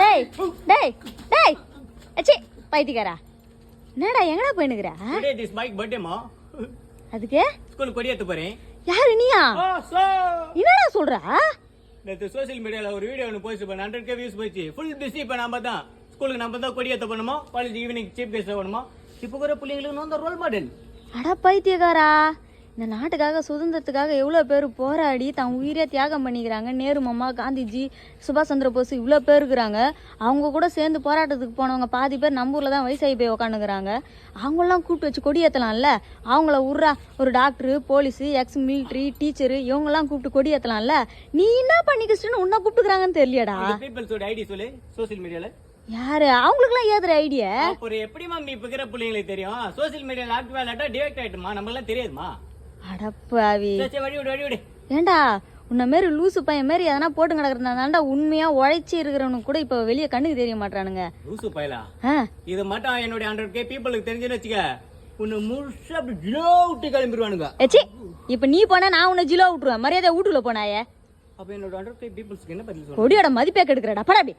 டேய் டேய் டேய் அச்சி பைத்தியக்காரா என்னடா எங்கடா போயினுக்குற? டுடே திஸ் பைக் பர்த்டேமா. அதுக்கு ஸ்கூலுக்கு கொடி ஏத்த போறேன். யாரு நீயா? என்னடா சொல்ற? நேத்து சோஷியல் மீடியால ஒரு வீடியோ ஒன்று போஸ்ட் பண்ண 100K வியூஸ் போயிடுச்சு. Full busy. இப்போ நம்ம தான் ஸ்கூலுக்கு நம்ம தான் கொடி ஏத்த பண்ணுமா, காலேஜ் ஈவினிங் சீஃப் கெஸ்ட் பண்ணுமா. இப்போ கூட பிள்ளைங்களுக்கு நான் ரோல் மாடல். அட பைத்தியக்காரா, இந்த நாட்டுக்காக சுதந்திரத்துக்காக எவ்வளோ பேர் போராடி தன் உயிரே தியாகம் பண்ணிக்கிறாங்க. நேரு மாமா, காந்திஜி, சுபாஷ் சந்திர போஸ் இவ்வளோ பேர் இருக்கிறாங்க. அவங்க கூட சேர்ந்து போராட்டத்துக்கு போனவங்க பாதி பேர் நம்ம ஊரில் தான் வயசாகி போய் உக்காந்துக்கிறாங்க. அவங்களெலாம் கூப்பிட்டு வச்சு கொடி ஏற்றலாம்ல. அவங்கள உர்றா ஒரு doctor, police, X military, teacher இவங்கெல்லாம் கூப்பிட்டு கொடி ஏற்றலாம்ல. நீ என்ன பண்ணிக்கிச்சுன்னு உன்னை கூப்பிட்டுக்கிறாங்கன்னு தெரியலடா. பீப்பிள்ஸோட ஐடி சொல்லு சோஷியல் மீடியால. யாரு அவங்களுக்குலாம் ஏதுற ஐடியா? ஒரு எப்படி நீ இப்ப இருக்கிற பிள்ளைங்களுக்கு தெரியும்? சோஷியல் மீடியால ஆக்டிவா இல்லாட்டா டிவெக்ட் ஆயிட்டுமா, நம்ம எல்லாம் தெரியாதுமா. அடப்பாவி. வழி விடு. ஏண்டா உன்ன மாரி லூசு பையன் மாரி எதனா போட்டு கிடக்குறதாண்டா உண்மையா உழைச்சி இருக்கிறவனுக்கு கூட இப்ப வெளியே கண்ணுக்கு தெரிய மாட்டானுங்க. லூசு பயலா. இது மட்டும் என்னுடைய 100K பீப்புளுக்கு தெரிஞ்சுன்னு வச்சுக்க, உன்னை முழுசா அப்படி ஜிலோ விட்டு கிளம்பிடுவானுங்க. ஏச்சி இப்ப நீ போனா நான் உன்னை ஜிலோ விட்டுருவேன். மரியாதை வீட்டுல போனாயே. அப்ப என்னோட 100K பீப்புள்ஸ்க்கு என்ன பதில் சொல்ற? கொடியோட மதிப்பே கெடுக்கிறடா. படாபி.